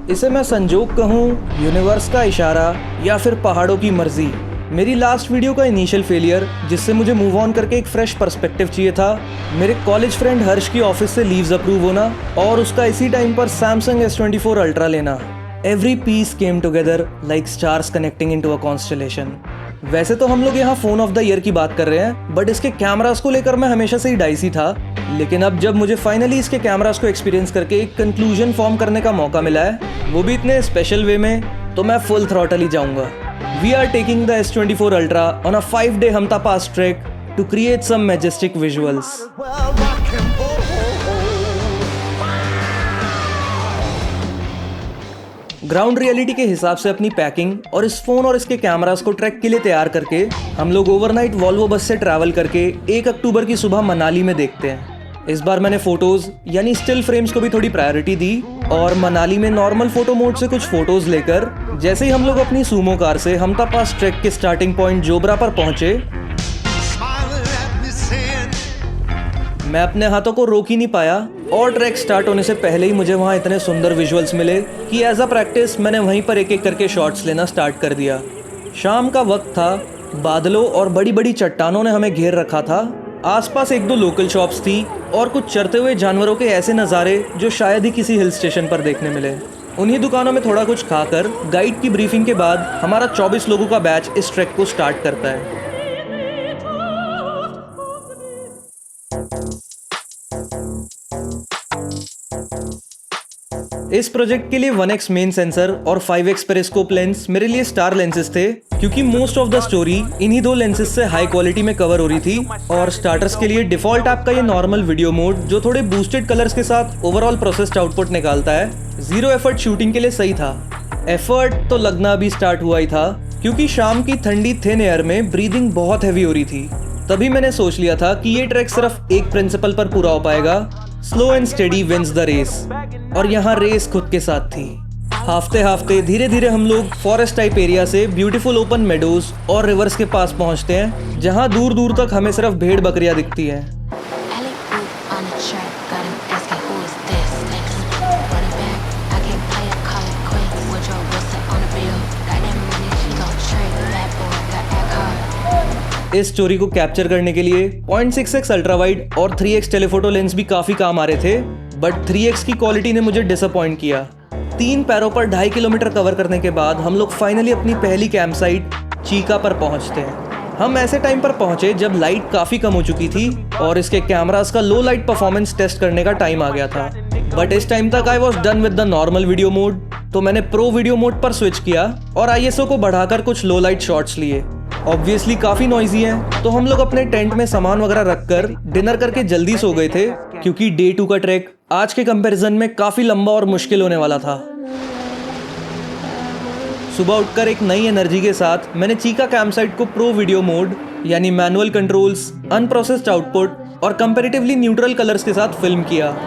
इसे मैं संजोग कहूँ, यूनिवर्स का इशारा या फिर पहाड़ों की मर्जी। मेरी लास्ट वीडियो का इनिशियल फेलियर, जिससे मुझे मूव ऑन करके एक फ्रेश पर्सपेक्टिव चाहिए था, मेरे कॉलेज फ्रेंड हर्ष की ऑफिस से लीव्स अप्रूव होना और उसका इसी टाइम पर सैमसंग S24 अल्ट्रा लेना। Every piece came together like stars connecting into a constellation. वैसे तो हम लोग यहाँ फोन ऑफ द ईयर की बात कर रहे हैं, बट इसके कैमरास को लेकर मैं हमेशा से ही डाइसी था। लेकिन अब जब मुझे फाइनली इसके कैमरास को एक्सपीरियंस करके एक कंक्लूजन फॉर्म करने का मौका मिला है, वो भी इतने स्पेशल वे में, तो मैं फुल थ्रॉटल ही जाऊंगा। We are taking the S24 ultra on a 5-day Hampta Pass trek to create some majestic visuals. Ground reality के हिसाब से अपनी पैकिंग और इस फोन और इसके कैमरास को ट्रैक के लिए तैयार करके हम लोग ओवरनाइट वॉल्वो बस से ट्रैवल करके 1 अक्टूबर की सुबह मनाली में देखते हैं। इस बार मैंने फोटोज यानी स्टिल फ्रेम्स को भी थोड़ी प्रायोरिटी दी और मनाली में नॉर्मल फोटो मोड से कुछ फोटोज लेकर जैसे ही हम लोग अपनी सूमो कार से हमता पास ट्रैक के स्टार्टिंग पॉइंट जोबरा पर पहुंचे, मैं अपने हाथों को रोक ही नहीं पाया और ट्रैक स्टार्ट होने से पहले ही मुझे वहाँ इतने सुंदर विजुअल्स मिले कि एज अ प्रैक्टिस मैंने वहीं पर एक एक करके शॉट्स लेना स्टार्ट कर दिया। शाम का वक्त था, बादलों और बड़ी बड़ी चट्टानों ने हमें घेर रखा था। आसपास 1-2 लोकल शॉप्स थी और कुछ चरते हुए जानवरों के ऐसे नज़ारे जो शायद ही किसी हिल स्टेशन पर देखने मिले। उन्हीं दुकानों में थोड़ा कुछ खाकर गाइड की ब्रीफिंग के बाद हमारा 24 लोगों का बैच इस ट्रैक को स्टार्ट करता है। इस प्रोजेक्ट के लिए 1x मेन सेंसर और 5x पेरिस्कोप लेंस मेरे लिए स्टार लेंसेज थे, क्योंकि मोस्ट ऑफ द स्टोरी इन्हीं 2 लेंसेज से हाई क्वालिटी में कवर हो रही थी। और स्टार्टर्स के लिए डिफॉल्ट ऐप का ये नॉर्मल वीडियो मोड जो थोड़े बूस्टेड कलर्स के साथ ओवरऑल प्रोसेस्ड आउटपुट निकालता है, 0 एफर्ट शूटिंग के लिए सही था। एफर्ट तो लगना अभी स्टार्ट हुआ ही था, क्योंकि शाम की ठंडी थिन एयर में ब्रीदिंग बहुत हैवी हो रही थी। तभी मैंने सोच लिया था कि ये ट्रैक सिर्फ एक प्रिंसिपल पर पूरा हो पाएगा, slow and steady wins the race. और यहाँ रेस खुद के साथ थी। हाफते हाफते धीरे धीरे हम लोग फॉरेस्ट टाइप एरिया से ब्यूटीफुल ओपन मेडोज और रिवर्स के पास पहुँचते हैं, जहाँ दूर दूर तक हमें सिर्फ भेड़ बकरियाँ दिखती हैं। इस स्टोरी को कैप्चर करने के लिए 0.6x अल्ट्रा वाइड और 3x टेलीफोटो लेंस भी काफी काम आ रहे थे, बट 3x की क्वालिटी ने मुझे डिसअपॉइंट किया। 3 पैरों पर 2.5 किलोमीटर कवर करने के बाद हम लोग फाइनली अपनी पहली कैंप साइट चीका पर पहुंचते हैं। हम ऐसे टाइम पर पहुंचे जब लाइट काफी कम हो चुकी थी और इसके कैमरास का लो लाइट परफॉर्मेंस टेस्ट करने का टाइम आ गया था। बट इस टाइम तक I was done with the normal video mode, तो मैंने प्रो वीडियो मोड पर स्विच किया और ISO को बढ़ाकर कुछ लो लाइट शॉट्स लिए। ऑब्वियसली काफी नॉइजी है, तो हम लोग अपने टेंट में सामान वगैरह रखकर डिनर करके जल्दी सो गए थे, क्योंकि डे 2 का ट्रैक आज के कंपैरिजन में काफी लंबा और मुश्किल होने वाला था। सुबह उठकर एक नई एनर्जी के साथ मैंने चीका कैंप साइट को प्रो वीडियो मोड यानी मैनुअल कंट्रोल्स, अनप्रोसेस्ड आउटपुट और कंपैरेटिवली न्यूट्रल कलर्स के साथ फिल्म किया।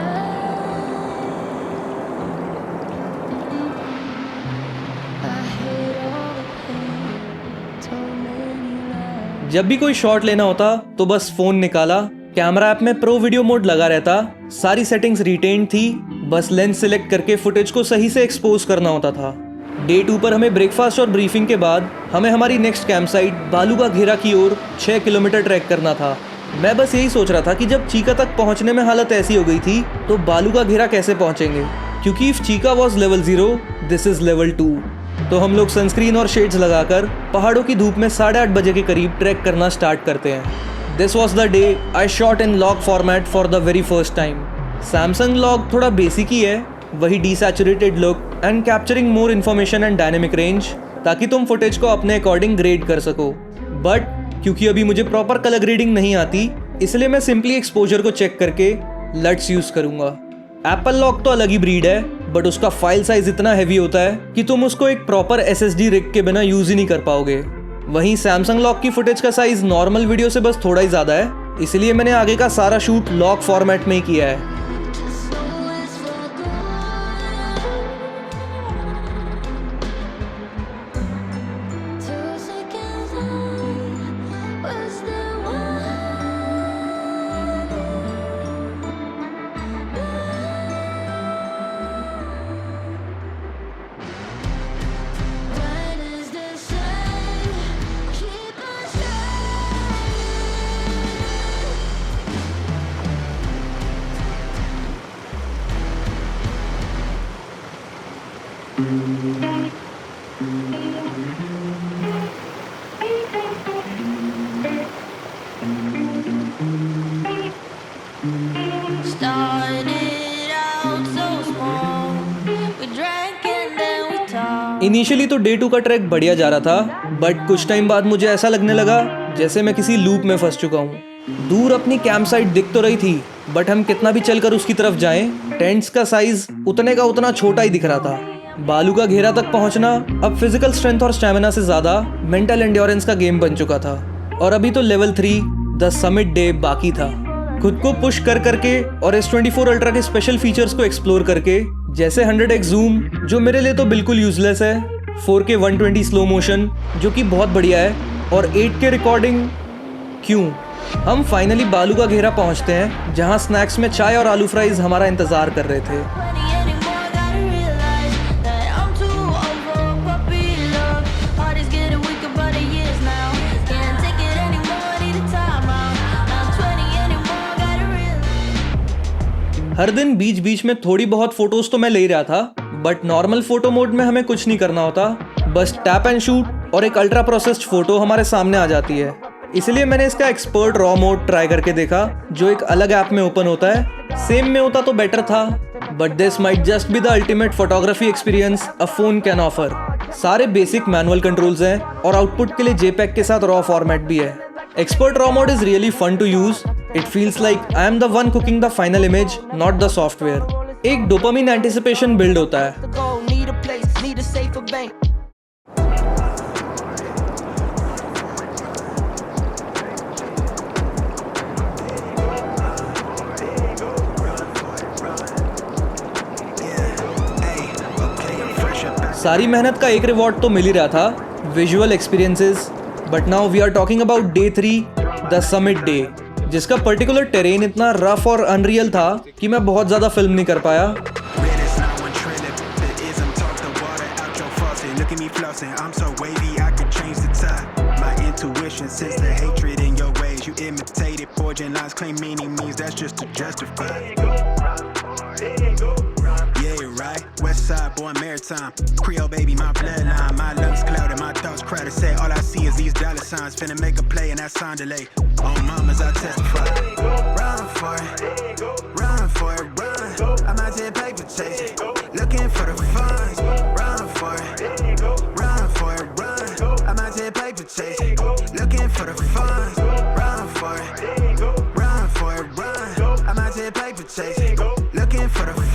जब भी कोई शॉट लेना होता तो बस फोन निकाला, कैमरा ऐप में प्रो वीडियो मोड लगा रहता, सारी सेटिंग्स रिटेन थी, बस लेंस सिलेक्ट करके फुटेज को सही से एक्सपोज करना होता था। डे 2 पर हमें ब्रेकफास्ट और ब्रीफिंग के बाद हमें हमारी नेक्स्ट कैंप साइट बालू का घेरा की ओर 6 किलोमीटर ट्रैक करना था। मैं बस यही सोच रहा था कि जब चीका तक पहुंचने में हालत ऐसी हो गई थी तो बालू का घेरा कैसे पहुंचेंगे, क्योंकि if Chica was level 0 this is level 2। तो हम लोग सनस्क्रीन और शेड्स लगाकर पहाड़ों की धूप में 8:30 बजे के करीब ट्रैक करना स्टार्ट करते हैं। This was the day I shot in log format for the very first time. Samsung log थोड़ा बेसिक ही है, वही desaturated look and capturing more information and dynamic range, ताकि तुम फुटेज को अपने अकॉर्डिंग ग्रेड कर सको। बट क्योंकि अभी मुझे प्रॉपर कलर ग्रेडिंग नहीं आती, इसलिए मैं सिंपली एक्सपोजर को चेक करके लट्स यूज करूंगा। एप्पल लॉग तो अलग ही ब्रीड है, बट उसका फाइल साइज इतना हैवी होता है कि तुम उसको एक प्रॉपर SSD रिग के बिना यूज ही नहीं कर पाओगे। वहीं सैमसंग लॉग की फुटेज का साइज नॉर्मल वीडियो से बस थोड़ा ही ज्यादा है, इसलिए मैंने आगे का सारा शूट लॉग फॉर्मेट में ही किया है। इनिशियली तो डे 2 का ट्रैक बढ़िया जा रहा था, बट कुछ टाइम बाद मुझे ऐसा लगने लगा जैसे मैं किसी लूप में फंस चुका हूँ। दूर अपनी कैंप साइट दिख तो रही थी, बट हम कितना भी चलकर उसकी तरफ जाएं, टेंट्स का साइज उतने का उतना छोटा ही दिख रहा था। बालू का घेरा तक पहुंचना अब फिजिकल स्ट्रेंथ और स्टैमिना से ज्यादा मेंटल एंड्योरेंस का गेम बन चुका था। और अभी तो लेवल 3 द समिट डे बाकी था। खुद को पुश कर करके और S24 अल्ट्रा के स्पेशल फीचर्स को एक्सप्लोर करके, जैसे 100x जूम जो मेरे लिए तो बिल्कुल यूजलेस है, 4K 120 स्लो मोशन जो कि बहुत बढ़िया है, और 8K रिकॉर्डिंग क्यों, हम फाइनली बालू का घेरा पहुंचते हैं जहां स्नैक्स में चाय और आलू फ्राइज हमारा इंतजार कर रहे थे। हर दिन बीच बीच में थोड़ी बहुत फोटोज तो मैं ले रहा था, बट नॉर्मल फोटो मोड में हमें कुछ नहीं करना होता, बस टैप एंड शूट और एक अल्ट्रा प्रोसेस्ड फोटो हमारे सामने आ जाती है। इसलिए मैंने इसका एक्सपर्ट रॉ मोड ट्राई करके देखा, जो एक अलग ऐप में ओपन होता है। सेम में होता तो बेटर था, but this might just be the ultimate photography experience a phone can offer. सारे बेसिक मैनुअल कंट्रोल्स हैं और आउटपुट के लिए JPEG के साथ रॉ फॉर्मेट भी है। Expert RAW mode is really fun to use. It feels like I am the one cooking the final image, not the software. एक डोपामिन एंटिसिपेशन बिल्ड होता है। सारी मेहनत का एक रिवॉर्ड तो मिल ही रहा था, visual experiences. But now we are talking about day 3 the summit day, जिसका पर्टिकुलर टेरेन इतना रफ और अनरियल था कि मैं बहुत ज़्यादा फिल्म नहीं कर पाया। West side, born maritime. Creole baby, my bloodline. My lungs clouded, my thoughts crowded. Say all I see is these dollar signs. Finna make a play and that sound delay. On mamas, I testify. Run for it, run for it, run. I'm out here paper chasing, looking for the funds. Run for it, run for it, run. I'm out here paper chasing, looking for the funds. Run for it, run for it, run. I'm out here paper chasing, looking for the funds.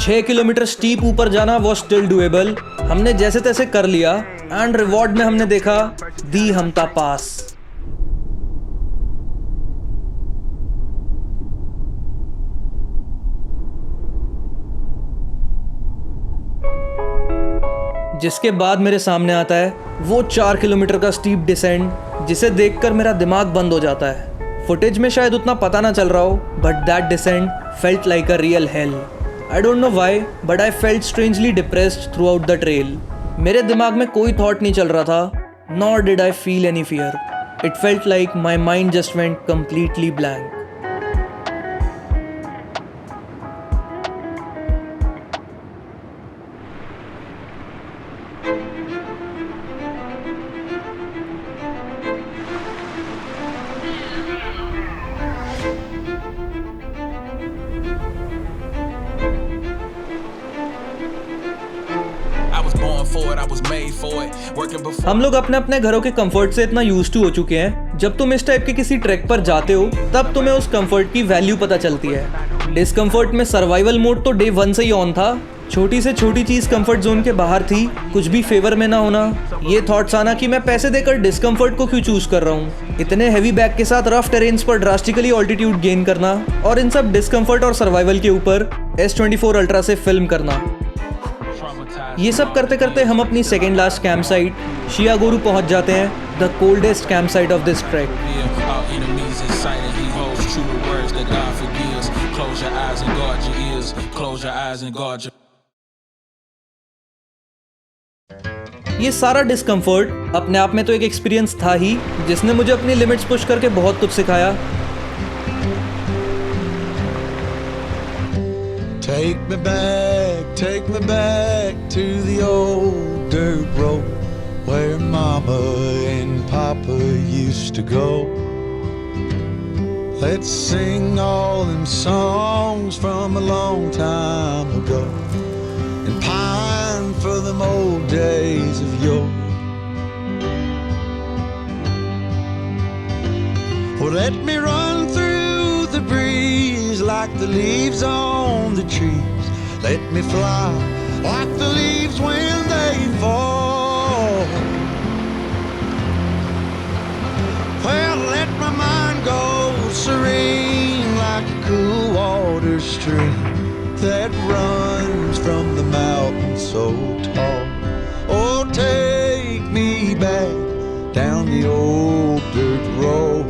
6 kilometre steep ऊपर जाना was still doable. हमने जैसे तैसे कर लिया and reward में हमने देखा दी हमता पास। जिसके बाद मेरे सामने आता है वो 4 किलोमीटर का स्टीप डिसेंड, जिसे देखकर मेरा दिमाग बंद हो जाता है। फुटेज में शायद उतना पता ना चल रहा हो, but that descent felt like a real hell. I don't know why, but I felt strangely depressed throughout the trail. मेरे दिमाग में कोई थॉट नहीं चल रहा था, nor did I feel any fear. It felt like my mind just went completely blank. हम लोग अपने अपने घरों के कंफर्ट से इतना यूज टू हो चुके हैं, जब तुम इस टाइप के किसी ट्रैक पर जाते हो तब तुम्हें उस कंफर्ट की वैल्यू पता चलती है। डिस्कंफर्ट में सर्वाइवल मोड तो डे 1 से ही ऑन था। छोटी से छोटी चीज कंफर्ट जोन के बाहर थी, कुछ भी फेवर में ना होना। ये थॉट्स आना कि मैं पैसे देकर डिस्कंफर्ट को क्यों चूज कर रहा हूँ, इतने हैवी बैग के साथ रफ टेरेन्स पर ड्रास्टिकली ऑल्टीट्यूड गेन करना, और इन सब डिस्कंफर्ट और सर्वाइवल के ऊपर S24 अल्ट्रा से फिल्म करना। ये सब करते करते हम अपनी सेकेंड लास्ट कैंप साइट शियागोरू पहुंच जाते हैं, the coldest camp site of this track. ये सारा डिस्कम्फर्ट अपने आप में तो एक एक्सपीरियंस था ही, जिसने मुझे अपनी लिमिट्स पुश करके बहुत कुछ सिखाया। Take me back to the old dirt road where Mama and Papa used to go. Let's sing all them songs from a long time ago and pine for them old days of yore. Well, let me run through the breeze like the leaves on the trees. Let me fly like the leaves when they fall. Well, let my mind go serene like a cool water stream that runs from the mountain so tall. Oh, take me back down the old dirt road.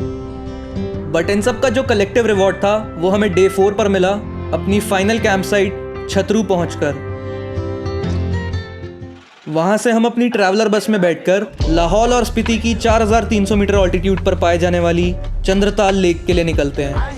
But in सब का जो collective reward था वो हमें day 4 पर मिला अपनी final camp site Chhatru पहुंचकर। वहां से हम अपनी ट्रैवलर बस में बैठकर लाहौल और स्पीति की 4300 मीटर ऑल्टीट्यूड पर पाए जाने वाली चंद्रताल लेक के लिए निकलते हैं।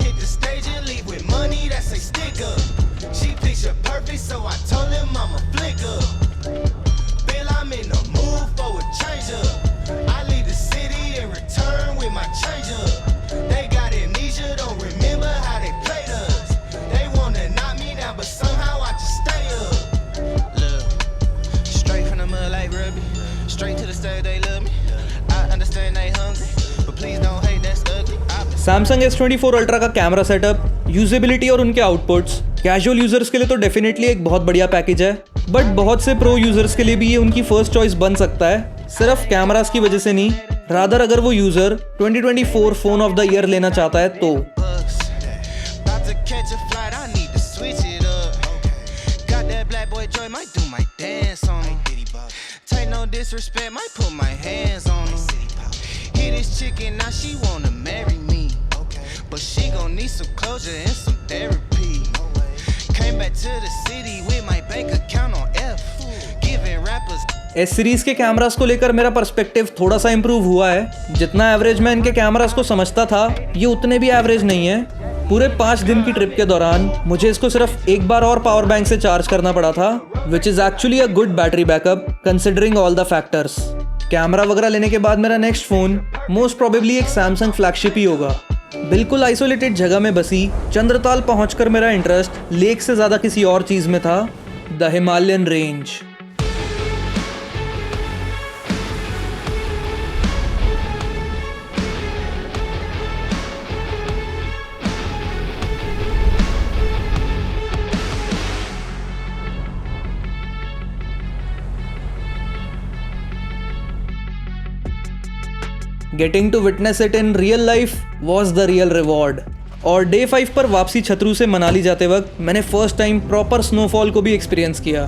सैमसंग S24 अल्ट्रा का कैमरा सेटअप, यूजेबिलिटी और उनके आउटपुट्स कैजुअल यूजर्स के लिए तो डेफिनेटली एक बहुत बढ़िया पैकेज है, बट बहुत से प्रो यूजर्स के लिए भी ये उनकी फर्स्ट चॉइस बन सकता है, सिर्फ कैमरास की वजह से नहीं, रादर अगर वो user 2024 phone of the year लेना चाहता है तो। But she gon' need some closure and some therapy. Came back to the city with my bank account on F. Giving rappers. S series के कैमरास को लेकर मेरा पर्सपेक्टिव थोड़ा सा इंप्रूव हुआ है। जितना एवरेज मैं इनके कैमरास को समझता था ये उतने भी एवरेज नहीं है। पूरे 5 दिन की ट्रिप के दौरान मुझे इसको सिर्फ एक बार और पावर बैंक से चार्ज करना पड़ा था, which is actually a good battery backup considering all the factors. Camera वगैरह लेने के बाद मेरा नेक्स्ट फोन मोस्ट प्रोबेबली एक सैमसंग फ्लैगशिप ही होगा। बिल्कुल आइसोलेटेड जगह में बसी चंद्रताल पहुंचकर मेरा इंटरेस्ट लेक से ज़्यादा किसी और चीज़ में था, the Himalayan range. Getting to witness it in real life was the real reward. और डे 5 पर वापसी छतरू से मनाली जाते वक्त मैंने फर्स्ट टाइम प्रॉपर स्नोफॉल को भी एक्सपीरियंस किया।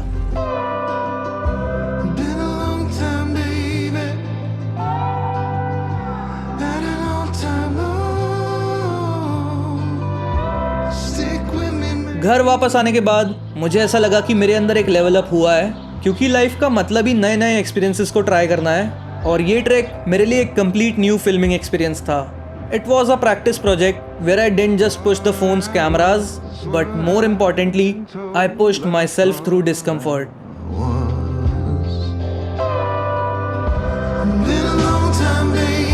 घर वापस आने के बाद मुझे ऐसा लगा कि मेरे अंदर एक लेवल अप हुआ है, क्योंकि लाइफ का मतलब ही नए नए एक्सपीरियंसेस को ट्राई करना है, और ये ट्रैक मेरे लिए एक कंप्लीट न्यू फिल्मिंग एक्सपीरियंस था। It was a practice project where I didn't just push the phones cameras, but more importantly I pushed myself through discomfort. Been a long time, baby.